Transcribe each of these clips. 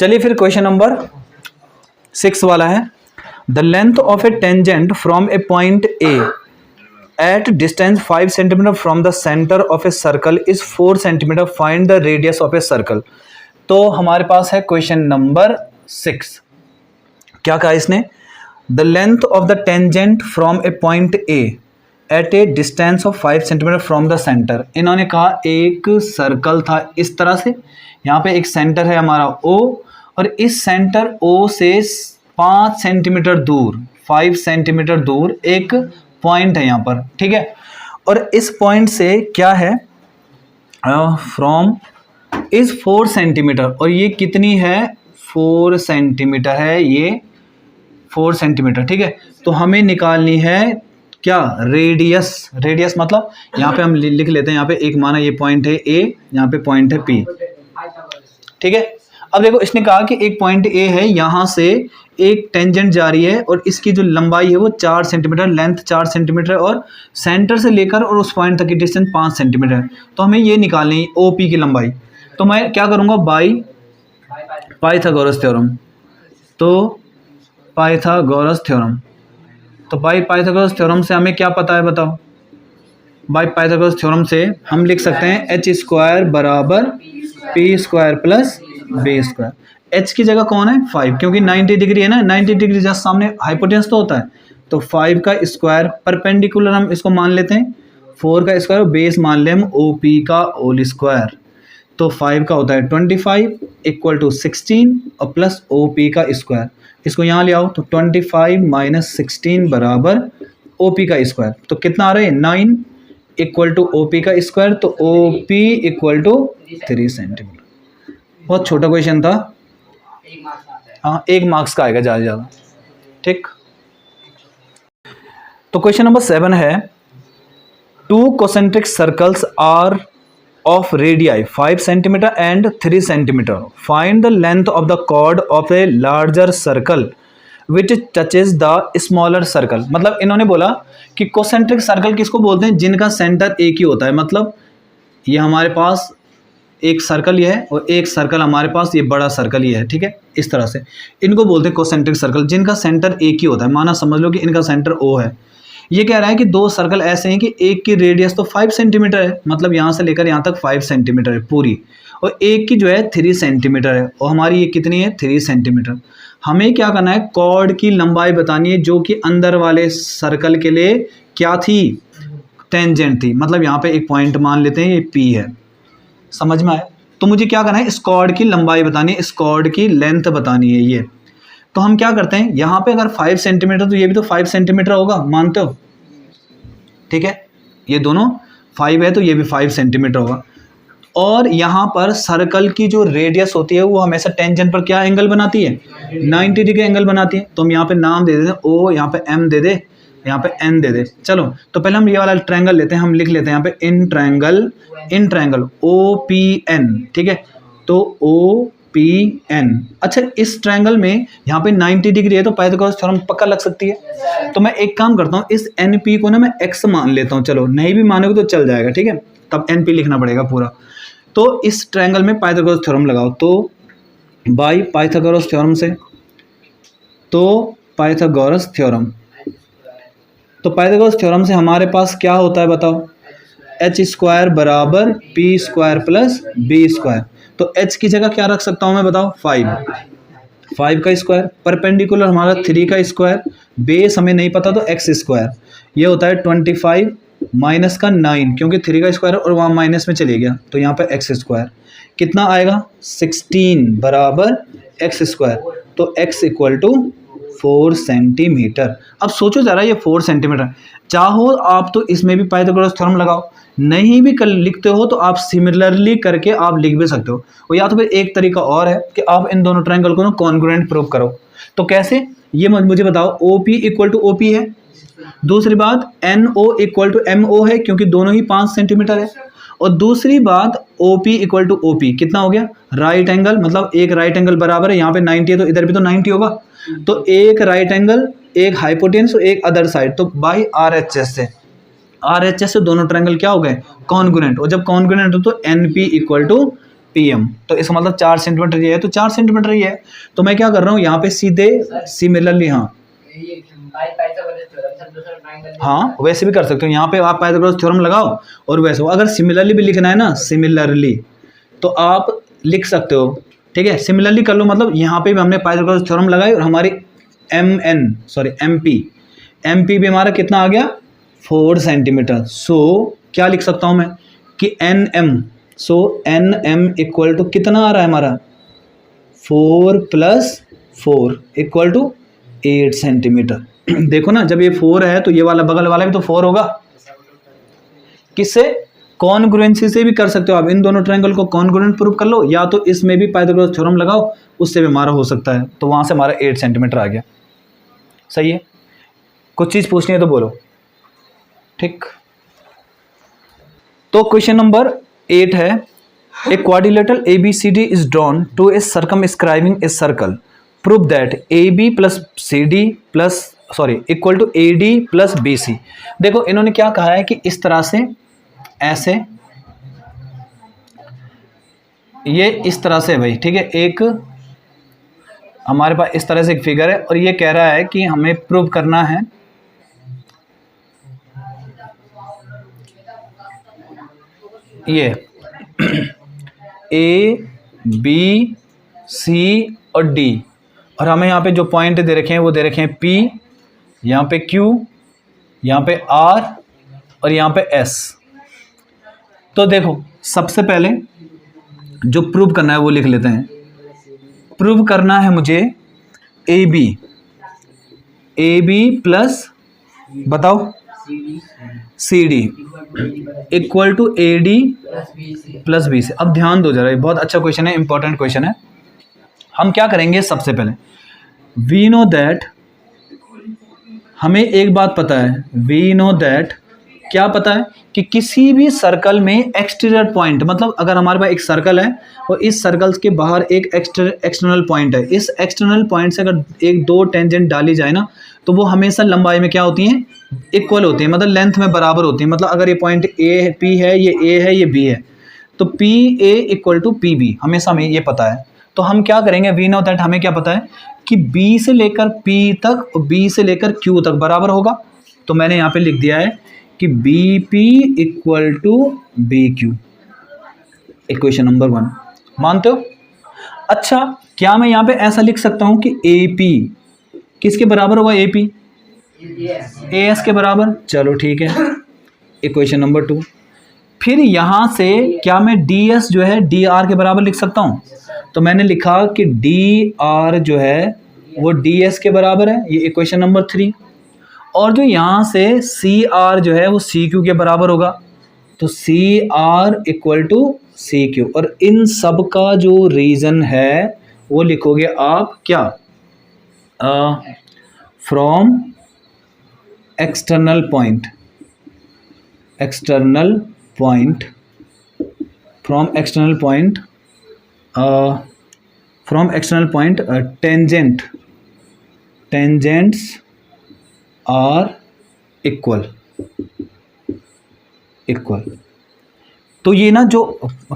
चलिए फिर question number 6 वाला है। The length of A tangent from a point A at distance 5 centimetre from the centre of a circle is 4 centimetre, find the radius of a circle. तो हमारे पास है question number 6। क्या कहा इसने? The length of the tangent from a point A at a distance of 5 centimetre from the centre. इन्होंने कहा एक circle था इस तरह से, यहाँ पे एक सेंटर है हमारा O, और इस सेंटर O से 5 सेंटीमीटर दूर, 5 सेंटीमीटर दूर एक पॉइंट है यहाँ पर, ठीक है। और इस पॉइंट से क्या है, फ्रॉम इज 4 सेंटीमीटर, और ये कितनी है, 4 सेंटीमीटर है, ये 4 सेंटीमीटर, ठीक है। तो हमें निकालनी है क्या, रेडियस। रेडियस मतलब यहाँ पे हम लिख लेते हैं, यहाँ पे एक माना ये पॉइंट है A, यहाँ पे पॉइंट है P, ठीक है। अब देखो इसने कहा कि एक पॉइंट A है, यहाँ से एक टेंजेंट जा रही है और इसकी जो लंबाई है वो 4 सेंटीमीटर, लेंथ 4 सेंटीमीटर, और सेंटर से लेकर और उस पॉइंट तक की डिस्टेंस 5 सेंटीमीटर है। तो हमें ये निकालनी है OP की लंबाई। तो मैं क्या करूँगा, बाई पाइथागोरस थ्योरम। तो पाइथागोरस थ्योरम, तो बाई पाइथागोरस थ्योरम से हमें क्या पता है बताओ? बाई पाइथागोरस थ्योरम से हम लिख सकते हैं h² बराबर p² प्लस b²। h की जगह कौन है, 5, क्योंकि 90 डिग्री है ना, 90 डिग्री जस्ट सामने हाइपोटेनस तो होता है। तो 5 का स्क्वायर परपेंडिकुलर हम इसको मान लेते हैं, 4 का स्क्वायर, बेस मान ले हम OP का होल स्क्वायर। तो 5 का होता है 25 इक्वल टू 16 और प्लस OP का स्क्वायर। इसको यहाँ ले आओ तो 25 माइनस 16 बराबर OP का स्क्वायर। तो कितना आ रहा है, 9 इक्वल टू OP का स्क्वायर। तो OP इक्वल टू 3 सेंटीमीटर। बहुत छोटा क्वेश्चन था, हाँ 1 मार्क्स का आएगा ज़्यादा से ज़्यादा, ठीक। तो क्वेश्चन नंबर 7 है, 2 concentric circles are of radii 5 centimeter and 3 centimeter. Find the length of the chord of a larger circle which touches the smaller circle. मतलब इन्होंने बोला कि कोसेंट्रिक सर्कल किसको बोलते हैं, जिनका सेंटर एक ही होता है। मतलब ये हमारे पास एक सर्कल ये है और एक सर्कल हमारे पास ये बड़ा सर्कल ये है, ठीक है। इस तरह से इनको बोलते हैं कोसेंट्रिक सर्कल, जिनका सेंटर एक ही होता है। माना समझ लो कि इनका सेंटर O है। ये कह रहा है कि 2 सर्कल ऐसे हैं कि एक की रेडियस तो 5 सेंटीमीटर है, मतलब यहाँ से लेकर यहाँ तक 5 सेंटीमीटर है पूरी, और एक की जो है 3 सेंटीमीटर है, और हमारी ये कितनी है, 3 सेंटीमीटर। हमें क्या करना है, कॉर्ड की लंबाई बतानी है जो कि अंदर वाले सर्कल के लिए क्या थी, टेंजेंट थी। मतलब यहाँ पे एक पॉइंट मान लेते हैं, ये P है, समझ में आया। तो मुझे क्या करना है, इस कॉर्ड की लंबाई बतानी है, इस कॉर्ड की लेंथ बतानी है ये। तो हम क्या करते हैं, यहाँ पे अगर 5 सेंटीमीटर तो ये भी तो 5 सेंटीमीटर होगा, मानते हो, ठीक है। ये दोनों 5 है तो ये भी 5 सेंटीमीटर होगा। और यहाँ पर सर्कल की जो रेडियस होती है वो हमेशा टेंजेंट पर क्या एंगल बनाती है, 90 डिग्री एंगल बनाती है। तो हम यहाँ पे नाम दे देते हैं O, यहाँ पे M दे दे, यहाँ पे N दे दे। चलो तो पहले हम ये वाला ट्रायंगल लेते हैं, हम लिख लेते हैं यहाँ पे इन ट्रायंगल OPN, ठीक है। तो OPN। अच्छा, इस ट्रायंगल में यहाँ पे 90 डिग्री है तो पाइथागोरस थ्योरम पक्का लग सकती है। तो मैं एक काम करता हूँ, इस NP को ना मैं X मान लेता हूँ। चलो नहीं भी मानोगे तो चल जाएगा, ठीक है, तब NP लिखना पड़ेगा पूरा। तो इस ट्रायंगल में पाइथागोरस थ्योरम लगाओ। तो बाई पाइथागोरस थ्योरम से, तो पाइथागोरस थ्योरम, तो पाइथागोरस थ्योरम से हमारे पास क्या होता है बताओ, h² बराबर p² प्लस b²। तो h की जगह क्या रख सकता हूँ मैं बताओ, 5 का स्क्वायर, परपेंडिकुलर हमारा 3 का स्क्वायर, बेस हमें नहीं पता तो x²। ये होता है 25 माइनस का 9, क्योंकि 3 का स्क्वायर और वहाँ माइनस में चले गया, तो यहाँ पे x²। कितना आएगा, 16 बराबर x²। तो x इक्वल टू 4 सेंटीमीटर। अब सोचो जरा, ये 4 सेंटीमीटर, चाहो आप तो इसमें भी पाइथागोरस थ्योरम लगाओ, नहीं भी कर लिखते हो तो आप सिमिलरली करके आप लिख भी सकते हो। और या तो फिर एक तरीका और है कि आप इन दोनों ट्रायंगल को ना कॉन्ग्रुएंट प्रूव करो। तो कैसे, ये मुझे बताओ, OP इक्वल टू OP है, दूसरी बात NO इक्वल टू MO है क्योंकि दोनों ही 5 सेंटीमीटर है, और दूसरी बात OP इक्वल टू OP कितना हो गया, राइट एंगल, मतलब एक राइट एंगल बराबर है, यहाँ पे 90 है तो इधर भी तो 90 होगा। तो एक राइट एंगल, एक हाइपोटेनस और एक अदर साइड, तो बाई RHS से दोनों ट्रायंगल क्या हो गए, कॉन्ग्रुएंट। और जब कॉन्ग्रुएंट हो तो NP इक्वल टू PM। तो इसका मतलब 4 सेंटीमीटर ये है, तो 4 सेंटीमीटर ये है। तो मैं क्या कर रहा हूँ यहाँ पे सीधे सिमिलरली, हाँ वैसे भी कर सकते हो। यहाँ पे आप पाइथागोरस थ्योरम लगाओ और वैसे, अगर सिमिलरली भी लिखना है ना, सिमिलरली, तो आप लिख सकते हो, ठीक है। सिमिलरली कर लो, मतलब यहाँ पे भी हमने पाइथागोरस थ्योरम लगाई और हमारी MP भी हमारा कितना आ गया, 4 सेंटीमीटर। सो क्या लिख सकता हूँ मैं कि NM, so NM equal to कितना आ रहा है हमारा, 4 + 4 इक्वल टू 8 सेंटीमीटर। देखो ना, जब ये 4 है तो ये वाला बगल वाला भी तो 4 होगा। किससे, कॉन्ग्रुएंसी से भी कर सकते हो आप। इन दोनों ट्रायंगल को कॉन्ग्रुएंट प्रूव कर लो, या तो इसमें भी पाइथागोरस थ्योरम लगाओ, उससे भी हमारा हो सकता है। तो वहां से हमारा 8 सेंटीमीटर आ गया। सही है, कुछ चीज पूछनी है तो बोलो, ठीक। तो क्वेश्चन नंबर 8 है, a quadrilateral ABCD is drawn to a circumscribing a circle, prove that AB + CD + equal to AD + BC। देखो इन्होंने क्या कहा है कि इस तरह से, ऐसे, ये इस तरह से भाई, ठीक है। एक हमारे पास इस तरह से एक फिगर है और ये कह रहा है कि हमें प्रूव करना है ये A B C और D, और हमें यहाँ पे जो पॉइंट दे रखे हैं वो दे रखे हैं P, यहाँ पे Q, यहाँ पे R और यहाँ पे S। तो देखो सबसे पहले जो प्रूव करना है वो लिख लेते हैं। प्रूव करना है मुझे AB प्लस, बताओ, CD equal to AD + BC। अब ध्यान दो जरा, ये बहुत अच्छा क्वेश्चन है, इंपॉर्टेंट क्वेश्चन है। हम क्या करेंगे, सबसे पहले वी नो दैट, हमें एक बात पता है, वी नो दैट, क्या पता है कि किसी भी सर्कल में एक्सटीरियर पॉइंट, मतलब अगर हमारे पास एक सर्कल है और इस सर्कल के बाहर एक एक्सटर्नल पॉइंट है, इस एक्सटर्नल पॉइंट से अगर 1-2 टेंजेंट डाली जाए ना, तो वो हमेशा लंबाई में क्या होती हैं, इक्वल होती है, मतलब लेंथ में बराबर होती है। मतलब अगर ये पॉइंट P है, ये A है, ये B है, तो PA = PB, हमेशा हमें ये पता है। तो हम क्या करेंगे, वी नो दैट, हमें क्या पता है कि B से लेकर P तक और B से लेकर Q तक बराबर होगा। तो मैंने यहाँ पे लिख दिया है कि BP = BQ, इक्वेशन नंबर 1। मानते हो? अच्छा, क्या मैं यहाँ पे ऐसा लिख सकता हूँ कि AP किसके बराबर होगा, AP AS के बराबर? चलो ठीक है, इक्वेशन नंबर 2। फिर यहाँ से क्या मैं DS जो है DR के बराबर लिख सकता हूँ? तो मैंने लिखा कि DR जो है वो DS के बराबर है, ये इक्वेशन नंबर 3। और जो यहाँ से CR जो है वो CQ के बराबर होगा, तो CR = CQ। और इन सब का जो रीजन है वो लिखोगे आप क्या, from external point, tangents are equal। तो ये ना जो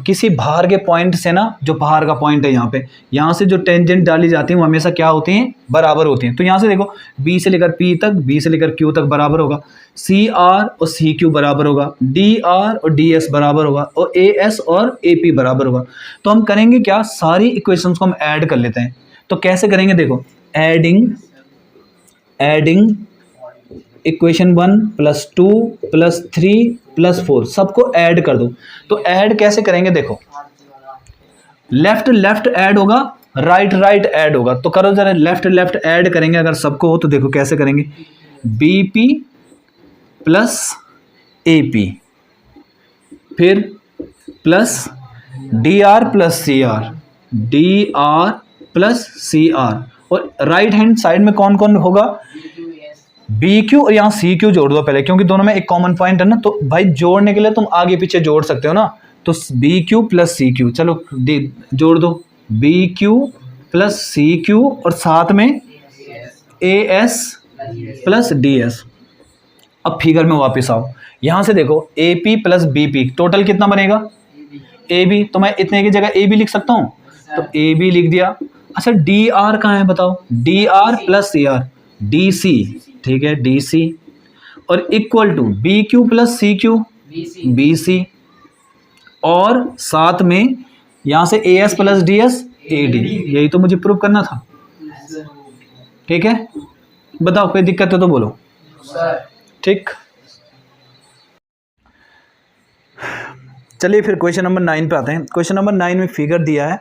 किसी बाहर के पॉइंट से ना, जो बाहर का पॉइंट है यहाँ पे, यहाँ से जो टेंजेंट डाली जाती हैं वो हमेशा क्या होती हैं, बराबर होती हैं। तो यहाँ से देखो B से लेकर P तक, B से लेकर Q तक बराबर होगा, CR और CQ बराबर होगा, DR और DS बराबर होगा, और AS और AP बराबर होगा। तो हम करेंगे क्या, सारी इक्वेशंस को हम ऐड कर लेते हैं। तो कैसे करेंगे, देखो एडिंग इक्वेशन 1 + 2 + 3 + 4 सबको ऐड कर दो। तो ऐड कैसे करेंगे, देखो लेफ्ट ऐड होगा, राइट ऐड होगा। तो करो जरा, लेफ्ट ऐड करेंगे अगर सबको हो तो देखो कैसे करेंगे, BP + AP, फिर प्लस DR + CR, और राइट हैंड साइड में कौन कौन होगा, BQ, और यहाँ CQ जोड़ दो पहले, क्योंकि दोनों में एक कॉमन पॉइंट है ना। तो भाई जोड़ने के लिए तुम आगे पीछे जोड़ सकते हो ना, तो BQ + CQ, चलो जोड़ दो, BQ + CQ और साथ में AS + DS। अब फिगर में वापस आओ, यहाँ से देखो AP + BP, टोटल कितना बनेगा, ए बी, तो मैं इतने की जगह ए बी लिख सकता हूँ, तो ए बी लिख दिया। अच्छा डी आर कहाँ है बताओ, D R plus C R, D C, ठीक है डी सी, और equal to B Q plus C Q, B C, और साथ में यहाँ से A S plus D S A D, यही तो मुझे प्रूव करना था। ठीक है, बताओ कोई दिक्कत है तो बोलो। ठीक, चलिए फिर क्वेश्चन नंबर 9 पे आते हैं। क्वेश्चन नंबर 9 में फिगर दिया है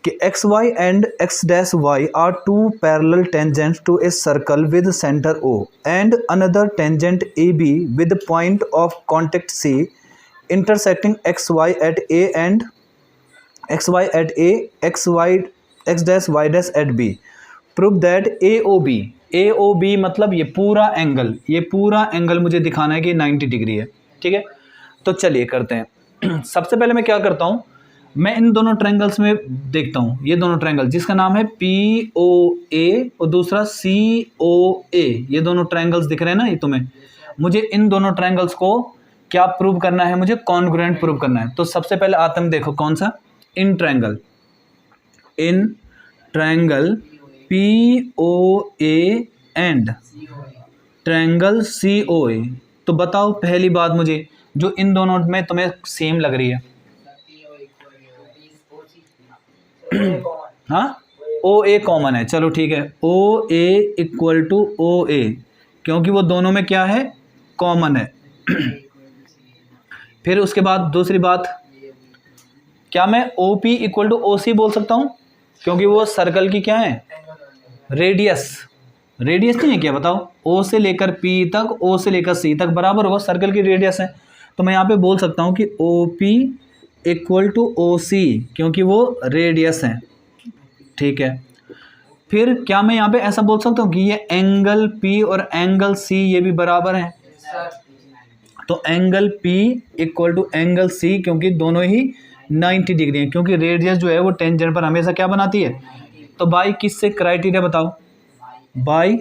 कि X Y and X dash Y are two parallel tangents to a circle with centre O and another tangent A B with point of contact C intersecting X Y at A and X Y at A, X dash Y dash at B, prove that A O B, A O B मतलब ये पूरा angle मुझे दिखाना है कि 90 degree है। ठीक है, तो चलिए करते हैं। सबसे पहले मैं क्या करता हूँ, मैं इन दोनों ट्रायंगल्स में देखता हूँ, ये दोनों ट्रायंगल जिसका नाम है पी ओ ए और दूसरा सी ओ ए, ये दोनों ट्रायंगल्स दिख रहे हैं ना ये तुम्हें, मुझे इन दोनों ट्रायंगल्स को क्या प्रूव करना है, मुझे कॉन्ग्रुएंट प्रूव करना है। तो सबसे पहले आते हैं, देखो कौन सा, in triangle P O A and triangle C O A. तो बताओ पहली बात मुझे जो इन दोनों में तुम्हें सेम लग रही है। हाँ, ओ ए कॉमन है, चलो ठीक है, ओ ए इक्वल टू ओ ए, क्योंकि वो दोनों में क्या है, कॉमन है। फिर उसके बाद दूसरी बात, क्या मैं O P equal to O C बोल सकता हूँ, क्योंकि वो सर्कल की क्या है, रेडियस नहीं है क्या, बताओ, ओ से लेकर पी तक, ओ से लेकर सी तक बराबर होगा, सर्कल की रेडियस है। तो मैं यहाँ पे बोल सकता हूँ कि O P equal to O C, क्योंकि वो रेडियस है। ठीक है, फिर क्या मैं यहाँ पे ऐसा बोल सकता हूँ कि ये एंगल पी और एंगल सी ये भी बराबर हैं, तो angle P equal to angle C, क्योंकि दोनों ही 90 डिग्री हैं, क्योंकि रेडियस जो है वो टेंजेंट पर हमेशा क्या बनाती है। तो बाई किससे क्राइटेरिया बताओ, बाई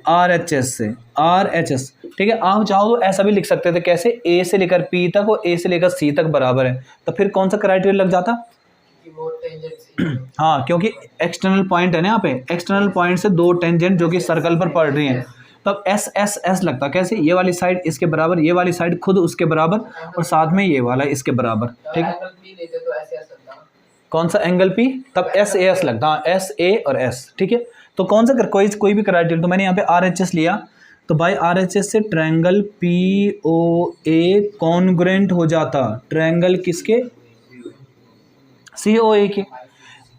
आर एच एस से, आर एच एस। ठीक है, आप चाहो तो ऐसा भी लिख सकते थे, कैसे, ए से लेकर पी तक और ए से लेकर सी तक बराबर है, तो फिर कौन सा क्राइटेरिया लग जाता, हाँ, क्योंकि एक्सटर्नल पॉइंट है ना यहाँ पे, एक्सटर्नल पॉइंट से दो टेंजेंट जो कि सर्कल पर पड़ रही हैं, तब एस एस एस लगता, कैसे, ये वाली साइड इसके बराबर, ये वाली साइड खुद उसके बराबर, और साथ में ये वाला इसके बराबर। ठीक है, कौन सा एंगल पी, तब एस ए एस लगता, हाँ एस ए और एस। ठीक है, तो कौन सा कोई भी क्राइटेरिया, तो मैंने यहाँ पे आर एच एस लिया, तो भाई आर एच एस से ट्रायंगल पी ओ ए कॉन्ग्रुएंट हो जाता ट्रायंगल किसके, सी ओ ए के।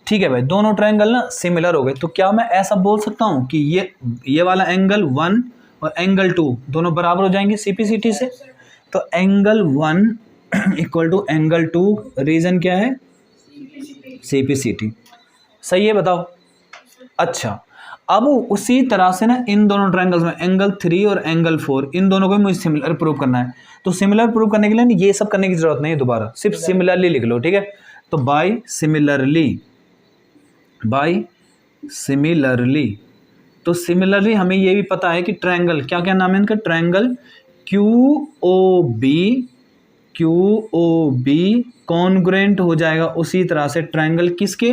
ठीक है भाई, दोनों ट्रायंगल ना सिमिलर हो गए, तो क्या मैं ऐसा बोल सकता हूँ कि ये वाला एंगल 1 और एंगल 2 दोनों बराबर हो जाएंगे सीपीसीटी से। तो angle 1 equal to angle 2, reason क्या है, सीपीसीटी। सही है, बताओ। अच्छा, अब उसी तरह से ना इन दोनों ट्रायंगल्स में एंगल 3 और एंगल 4, इन दोनों को मुझे सिमिलर प्रूव करना है। तो सिमिलर प्रूव करने के लिए ये सब करने की जरूरत नहीं है दोबारा, सिर्फ सिमिलरली लिख लो। ठीक है, तो बाय सिमिलरली, तो सिमिलरली हमें ये भी पता है कि ट्रायंगल क्या क्या नाम है इनका, triangle Q O B congruent हो जाएगा उसी तरह से ट्रायंगल किसके,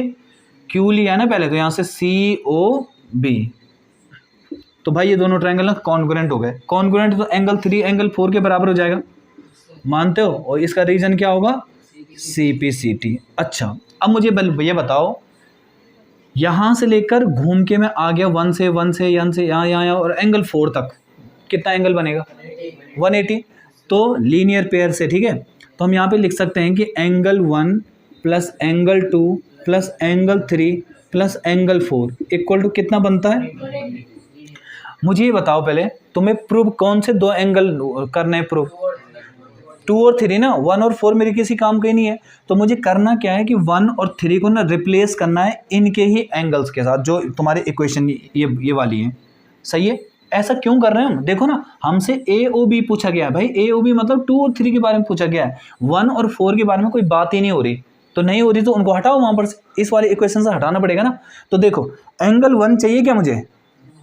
क्यू लिया ना पहले, तो यहाँ से सी ओ बी। तो भाई ये दोनों ट्रायंगल ना कॉन्ग्रुएंट हो गए, कॉन्ग्रुएंट तो एंगल 3 एंगल 4 के बराबर हो जाएगा, मानते हो, और इसका रीजन क्या होगा, सीपीसीटी। अच्छा, अब मुझे ये बताओ, यहाँ से लेकर घूम के मैं आ गया 1 से यहाँ और एंगल 4 तक, कितना एंगल बनेगा, 180। तो लीनियर पेयर से, ठीक है, तो हम यहाँ पे लिख सकते हैं कि angle 1 plus angle 2 plus angle 3 plus angle 4 equal to कितना बनता है। मुझे ये बताओ पहले, तुम्हें प्रूव कौन से दो एंगल करने हैं, प्रूव 2 और 3 ना, 1 और 4 मेरे किसी काम के नहीं है। तो मुझे करना क्या है कि 1 और 3 को ना रिप्लेस करना है इनके ही एंगल्स के साथ, जो तुम्हारे इक्वेशन ये वाली है। सही है, ऐसा क्यों कर रहे हैं हम, देखो ना, हमसे ए ओ बी पूछा गया है भाई, ए ओ बी मतलब 2 और 3 के बारे में पूछा गया है, 1 और 4 के बारे में कोई बात ही नहीं हो रही, तो नहीं हो रही तो उनको हटाओ वहाँ पर, इस वाले इक्वेशन से हटाना पड़ेगा ना। तो देखो, एंगल 1 चाहिए क्या मुझे,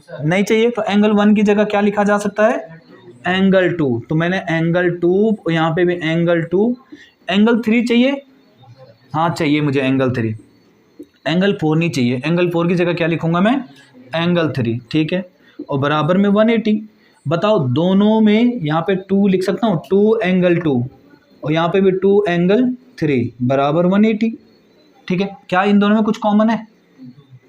नहीं चाहिए, तो एंगल 1 की जगह क्या लिखा जा सकता है, एंगल 2। तो मैंने एंगल 2, यहाँ पे भी एंगल 2, एंगल 3 चाहिए, हाँ चाहिए मुझे एंगल 3, एंगल 4 नहीं चाहिए, एंगल 4 की जगह क्या लिखूंगा मैं, एंगल 3, ठीक है। और बराबर में 180। बताओ दोनों में यहाँ पे 2 लिख सकता हूँ, 2 एंगल 2, और यहाँ पे भी 2 एंगल 3 बराबर 180, ठीक है। क्या इन दोनों में कुछ कॉमन है,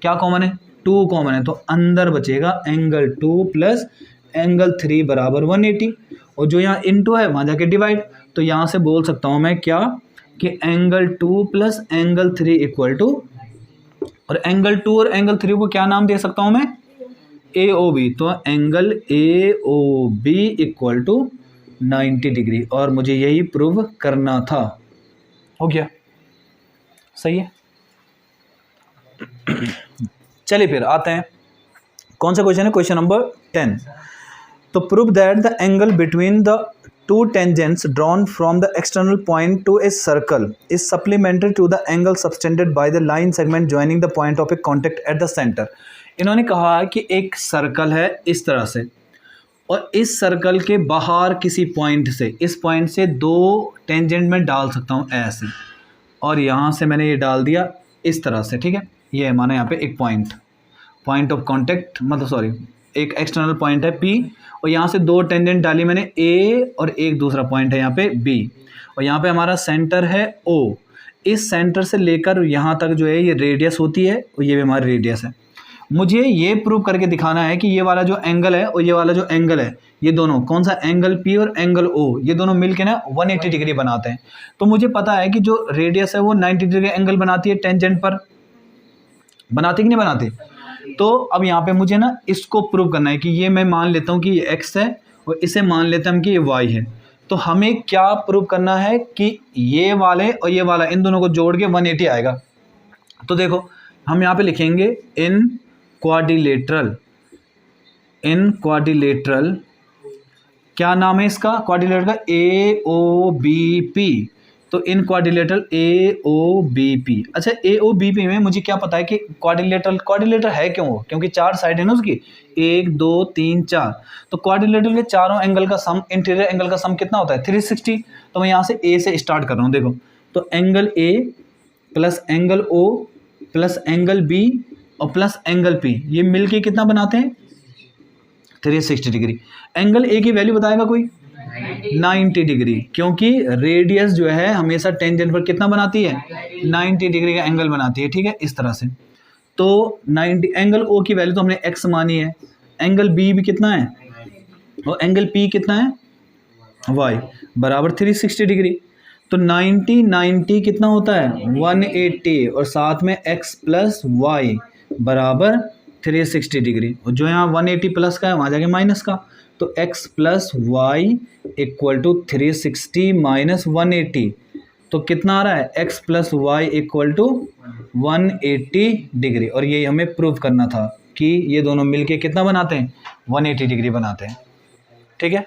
क्या कॉमन है, 2 कॉमन है, तो अंदर बचेगा एंगल 2 प्लस एंगल 3 बराबर 180, और जो यहाँ इनटू है वहाँ जाके डिवाइड, तो यहाँ से बोल सकता हूँ मैं क्या कि angle 2 plus angle 3 equal to, और एंगल 2 और एंगल 3 को क्या नाम दे सकता हूँ मैं, ए ओ बी, तो angle A O B equal to 90 degree, और मुझे यही प्रूव करना था। हो गया, सही है। चलिए फिर आते हैं, कौन सा क्वेश्चन है, क्वेश्चन नंबर 10। तो prove that the angle between the two tangents drawn from the external point to a circle is supplementary to the angle subtended by the line segment joining the point of a contact at the center। इन्होंने कहा कि एक circle है इस तरह से, और इस सर्कल के बाहर किसी पॉइंट से, इस पॉइंट से 2 टेंजेंट में डाल सकता हूँ ऐसे, और यहाँ से मैंने ये डाल दिया इस तरह से, ठीक है। ये है माना यहाँ पे एक पॉइंट ऑफ कॉन्टेक्ट, मतलब सॉरी एक एक्सटर्नल पॉइंट है P, और यहाँ से 2 टेंजेंट डाली मैंने A, और एक दूसरा पॉइंट है यहाँ पे B, और यहाँ पे हमारा सेंटर है O। इस सेंटर से लेकर यहाँ तक जो है ये रेडियस होती है, और ये भी हमारी रेडियस है। मुझे ये प्रूव करके दिखाना है कि ये वाला जो एंगल है और ये वाला जो एंगल है, ये दोनों कौन सा, एंगल P और एंगल O, ये दोनों मिलके ना 180 डिग्री बनाते हैं। तो मुझे पता है कि जो रेडियस है वो 90 डिग्री एंगल बनाती है टेंजेंट पर, बनाती कि नहीं बनाती। तो अब यहाँ पे मुझे ना इसको प्रूव करना है कि ये मैं मान लेता हूँ कि ये x है, और इसे मान लेता हूँ कि ये y है। तो हमें क्या प्रूव करना है कि ये वाले और ये वाला, इन दोनों को जोड़ के 180 आएगा। तो देखो हम यहाँ पे लिखेंगे इन क्वाड्रिलेटरल, क्या नाम है इसका क्वाड्रिलेटरल का, AOBP। तो इन क्वाड्रिलेटरल AOBP। अच्छा AOBP में मुझे क्या पता है कि क्वाड्रिलेटरल है क्यों, क्योंकि 4 साइड है ना उसकी, 1 2 3 4। तो क्वाड्रिलेटरल के चारों एंगल का सम, इंटीरियर एंगल का सम कितना होता है, 360। तो मैं यहाँ से A से स्टार्ट कर रहा हूँ। देखो तो angle A plus angle O plus angle B और प्लस एंगल P, ये मिलके कितना बनाते हैं, 360 डिग्री। एंगल A की वैल्यू बताएगा कोई, 90 डिग्री, क्योंकि रेडियस जो है हमेशा टेंजेंट पर कितना बनाती है, 90 डिग्री का एंगल बनाती है, ठीक है, इस तरह से। तो 90 एंगल O की वैल्यू तो हमने x मानी है, एंगल B भी कितना है, और एंगल P कितना है, y बराबर 360 डिग्री। तो 90 कितना होता है, 180, और साथ में x प्लस वाई बराबर 360 डिग्री, और जो यहाँ 180 प्लस का है वहाँ जाके माइनस का, तो x plus Y equal to 360 minus 180, तो कितना आ रहा है, x plus Y equal to 180 degree. और ये हमें प्रूव करना था कि ये दोनों मिलके कितना बनाते हैं, 180 डिग्री बनाते हैं, ठीक है।